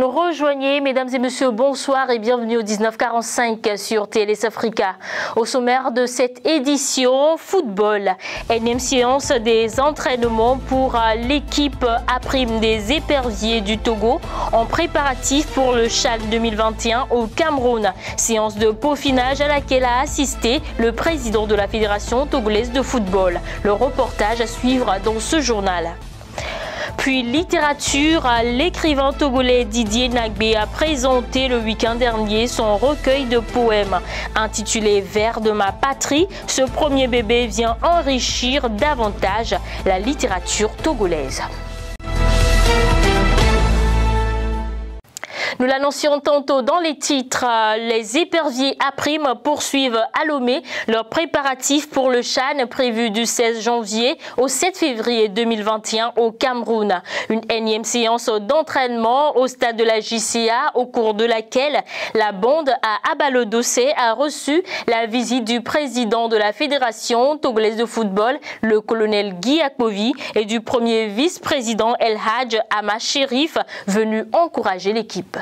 rejoignez, mesdames et messieurs, bonsoir et bienvenue au 1945 sur TLS Africa. Au sommaire de cette édition, football. Énième séance des entraînements pour l'équipe A' des éperviers du Togo en préparatif pour le CHAN 2021 au Cameroun. Séance de peaufinage à laquelle a assisté le président de la Fédération togolaise de football. Le reportage à suivre dans ce journal. Puis littérature, l'écrivain togolais Didier Nagbe a présenté le week-end dernier son recueil de poèmes. Intitulé Vers de ma patrie, ce premier bébé vient enrichir davantage la littérature togolaise. Nous l'annoncions tantôt dans les titres, les éperviers A' poursuivent à Lomé leurs préparatifs pour le CHAN prévu du 16 janvier au 7 février 2021 au Cameroun. Une énième séance d'entraînement au stade de la JCA au cours de laquelle la bande à Abalo-Dossé a reçu la visite du président de la Fédération togolaise de football, le colonel Guy Akpovi, et du premier vice-président El Hadj Ama Chérif, venu encourager l'équipe.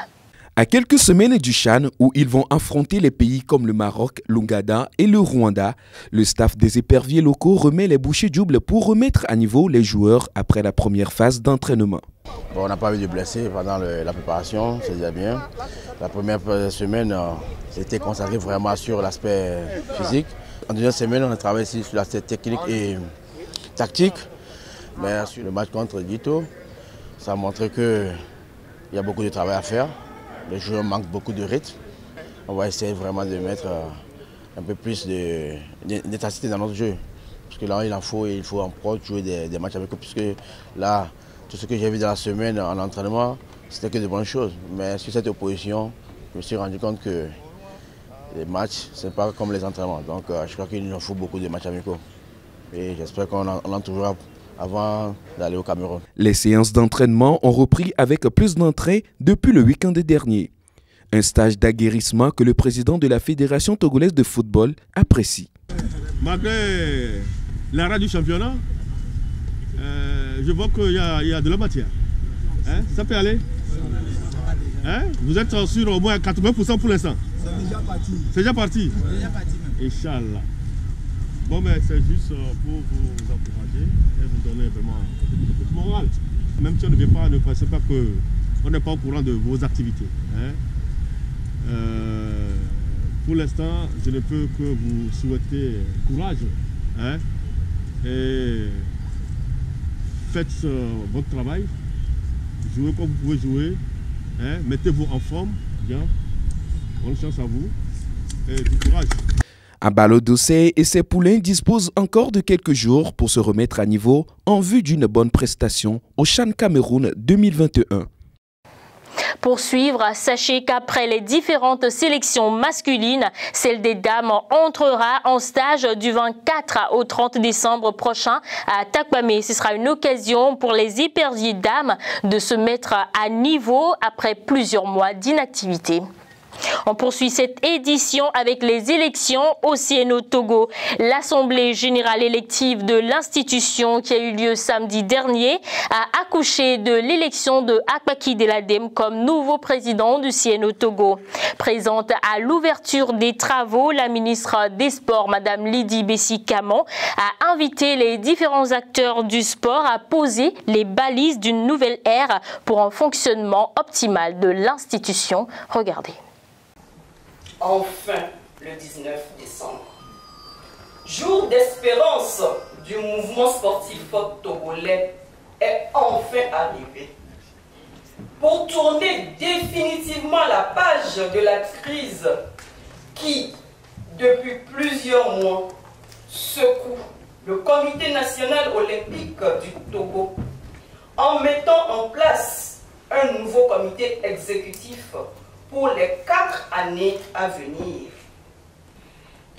À quelques semaines du CHAN où ils vont affronter les pays comme le Maroc, l'Ouganda et le Rwanda, le staff des éperviers locaux remet les bouchées doubles pour remettre à niveau les joueurs après la première phase d'entraînement. Bon, on n'a pas eu de blessés pendant la préparation, c'est déjà bien. La première semaine, c'était consacré vraiment sur l'aspect physique. En deuxième semaine, on a travaillé sur l'aspect technique et tactique. Mais sur le match contre Guito, ça a montré qu'il y a beaucoup de travail à faire. Les joueurs manquent beaucoup de rythme. On va essayer vraiment de mettre un peu plus d'intensité dans notre jeu. Parce que là, il faut en prod jouer des matchs avec eux. Puisque là, tout ce que j'ai vu dans la semaine en entraînement, c'était que de bonnes choses. Mais sur cette opposition, je me suis rendu compte que les matchs, ce n'est pas comme les entraînements. Donc je crois qu'il nous faut beaucoup de matchs amicaux. Et j'espère qu'on en trouvera avant d'aller au Cameroun. Les séances d'entraînement ont repris avec plus d'entrées depuis le week-end dernier. Un stage d'aguerrissement que le président de la Fédération togolaise de football apprécie. Malgré l'arrêt du championnat, je vois qu'il y a de la matière. Hein? Ça peut aller? Hein? Vous êtes sur au moins 80% pour l'instant? C'est déjà parti. C'est déjà parti? C'est déjà parti même. Inch'Allah. Bon, mais c'est juste pour vous encourager et vous donner vraiment le moral. Même si on ne vient pas, ne pensez pas qu'on n'est pas au courant de vos activités. Hein. Pour l'instant, je ne peux que vous souhaiter courage. Hein, et faites votre travail, jouez comme vous pouvez jouer, hein, mettez-vous en forme. Bien. Bonne chance à vous et du courage. Abalo-Dossé et ses poulains disposent encore de quelques jours pour se remettre à niveau en vue d'une bonne prestation au CHAN Cameroun 2021. Pour suivre, sachez qu'après les différentes sélections masculines, celle des dames entrera en stage du 24 au 30 décembre prochain à Takwame. Ce sera une occasion pour les éperviers dames de se mettre à niveau après plusieurs mois d'inactivité. On poursuit cette édition avec les élections au CNO Togo. L'Assemblée générale élective de l'institution qui a eu lieu samedi dernier a accouché de l'élection de Akpaki Deladem comme nouveau président du CNO Togo. Présente à l'ouverture des travaux, la ministre des Sports, Madame Lydie Bessi-Camon, a invité les différents acteurs du sport à poser les balises d'une nouvelle ère pour un fonctionnement optimal de l'institution. Regardez. Enfin, le 19 décembre. Jour d'espérance du mouvement sportif togolais est enfin arrivé. Pour tourner définitivement la page de la crise qui, depuis plusieurs mois, secoue le Comité national olympique du Togo en mettant en place un nouveau comité exécutif pour les 4 années à venir.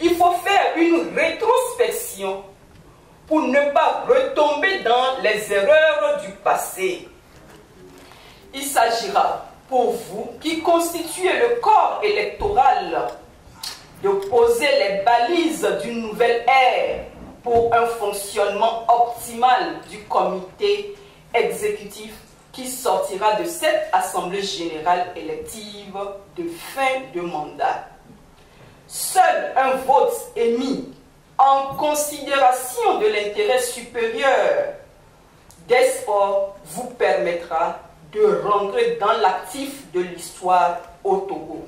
Il faut faire une rétrospection pour ne pas retomber dans les erreurs du passé. Il s'agira pour vous, qui constituez le corps électoral, de poser les balises d'une nouvelle ère pour un fonctionnement optimal du comité exécutif qui sortira de cette Assemblée générale élective de fin de mandat. Seul un vote émis en considération de l'intérêt supérieur des sports vous permettra de rentrer dans l'actif de l'histoire au Togo.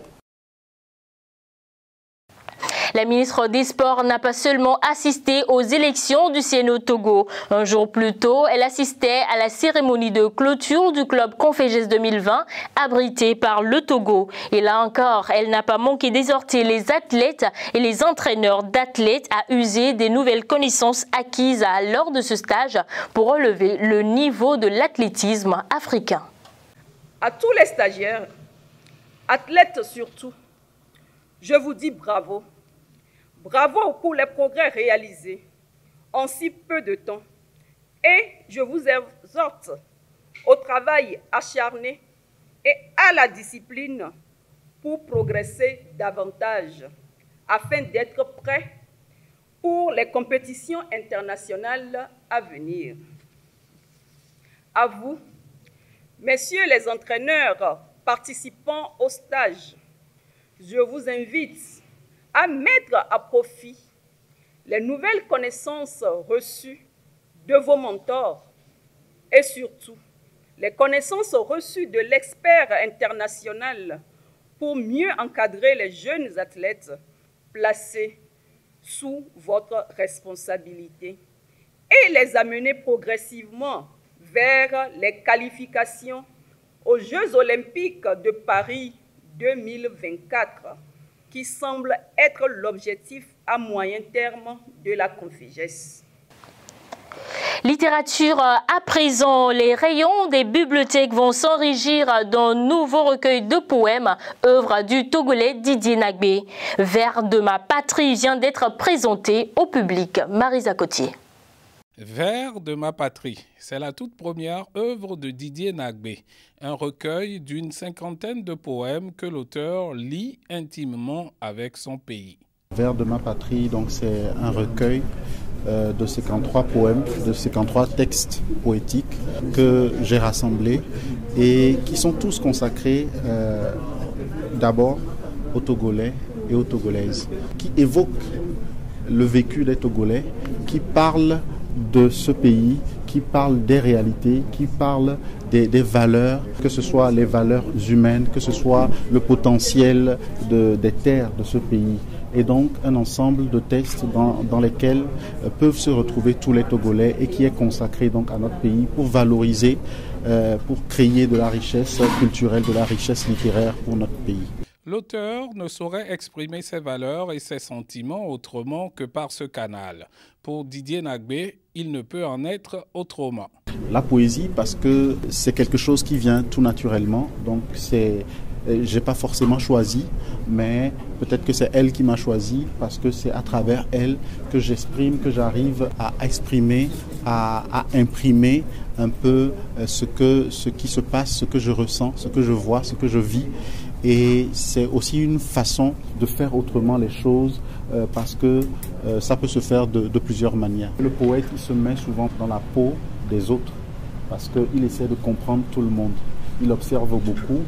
La ministre des Sports n'a pas seulement assisté aux élections du CNO Togo. Un jour plus tôt, elle assistait à la cérémonie de clôture du club Conféges 2020, abrité par le Togo. Et là encore, elle n'a pas manqué d'exhorter les athlètes et les entraîneurs d'athlètes à user des nouvelles connaissances acquises lors de ce stage pour relever le niveau de l'athlétisme africain. À tous les stagiaires, athlètes surtout, je vous dis bravo. Bravo pour les progrès réalisés en si peu de temps. Et je vous exhorte au travail acharné et à la discipline pour progresser davantage afin d'être prêt pour les compétitions internationales à venir. À vous, messieurs les entraîneurs participant au stage, je vous invite à mettre à profit les nouvelles connaissances reçues de vos mentors et surtout les connaissances reçues de l'expert international pour mieux encadrer les jeunes athlètes placés sous votre responsabilité et les amener progressivement vers les qualifications aux Jeux olympiques de Paris 2024, qui semble être l'objectif à moyen terme de la Conféges. Littérature à présent, les rayons des bibliothèques vont s'enrichir d'un nouveau recueil de poèmes, œuvre du Togolais Didier Nagbé. Vers de ma patrie vient d'être présenté au public. Marisa Cotier. Vers de ma patrie, c'est la toute première œuvre de Didier Nagbé, un recueil d'une 50aine de poèmes que l'auteur lit intimement avec son pays. Vers de ma patrie, donc c'est un recueil de 53 poèmes, de 53 textes poétiques que j'ai rassemblés et qui sont tous consacrés d'abord aux Togolais et aux Togolaises, qui évoquent le vécu des Togolais, qui parlent de ce pays, qui parle des réalités, qui parle des valeurs, que ce soit les valeurs humaines, que ce soit le potentiel des terres de ce pays. Et donc un ensemble de textes dans lesquels peuvent se retrouver tous les Togolais et qui est consacré donc à notre pays pour valoriser, pour créer de la richesse culturelle, de la richesse littéraire pour notre pays. L'auteur ne saurait exprimer ses valeurs et ses sentiments autrement que par ce canal. Pour Didier Nagbé, il ne peut en être autrement. La poésie, parce que c'est quelque chose qui vient tout naturellement, donc j'ai pas forcément choisi, mais peut-être que c'est elle qui m'a choisi parce que c'est à travers elle que j'exprime, que j'arrive à exprimer, à imprimer un peu ce qui se passe, ce que je ressens, ce que je vois, ce que je vis. Et c'est aussi une façon de faire autrement les choses parce que ça peut se faire de plusieurs manières. Le poète, il se met souvent dans la peau des autres parce qu'il essaie de comprendre tout le monde. Il observe beaucoup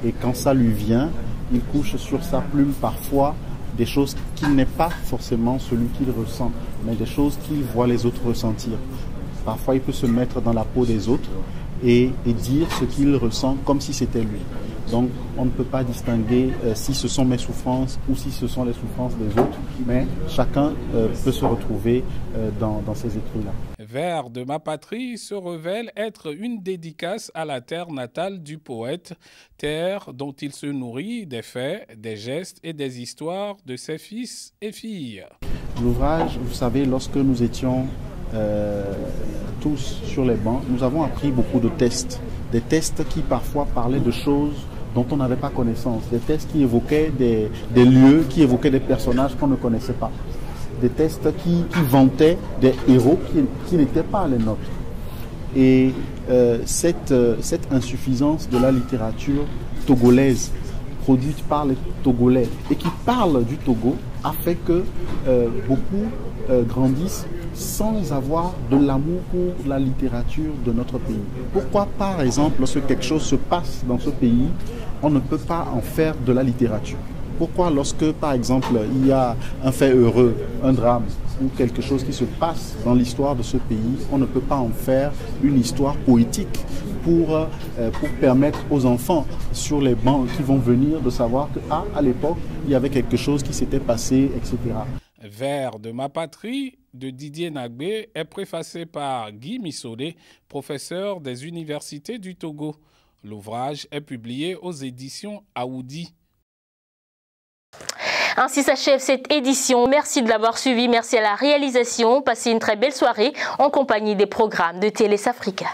et quand ça lui vient, il couche sur sa plume parfois des choses qu'il n'est pas forcément celui qu'il ressent, mais des choses qu'il voit les autres ressentir. Parfois, il peut se mettre dans la peau des autres et dire ce qu'il ressent comme si c'était lui. Donc, on ne peut pas distinguer si ce sont mes souffrances ou si ce sont les souffrances des autres, mais chacun peut se retrouver dans ces écrits-là. Vers de ma patrie se révèle être une dédicace à la terre natale du poète, terre dont il se nourrit des faits, des gestes et des histoires de ses fils et filles. L'ouvrage, vous savez, lorsque nous étions tous sur les bancs, nous avons appris beaucoup de tests. Des tests qui parfois parlaient de choses dont on n'avait pas connaissance. Des tests qui évoquaient des lieux, qui évoquaient des personnages qu'on ne connaissait pas. Des tests qui vantaient des héros qui n'étaient pas les nôtres. Et cette insuffisance de la littérature togolaise, produite par les Togolais et qui parle du Togo, a fait que beaucoup grandissent sans avoir de l'amour pour la littérature de notre pays? Pourquoi, par exemple, lorsque quelque chose se passe dans ce pays, on ne peut pas en faire de la littérature? Pourquoi lorsque, par exemple, il y a un fait heureux, un drame, ou quelque chose qui se passe dans l'histoire de ce pays, on ne peut pas en faire une histoire poétique pour permettre aux enfants sur les bancs qui vont venir de savoir qu'à l'époque, il y avait quelque chose qui s'était passé, etc. Vers de ma patrie de Didier Nagbé est préfacé par Guy Missodé, professeur des universités du Togo. L'ouvrage est publié aux éditions Aoudi. Ainsi s'achève cette édition. Merci de l'avoir suivi. Merci à la réalisation. Passez une très belle soirée en compagnie des programmes de Télé Africa.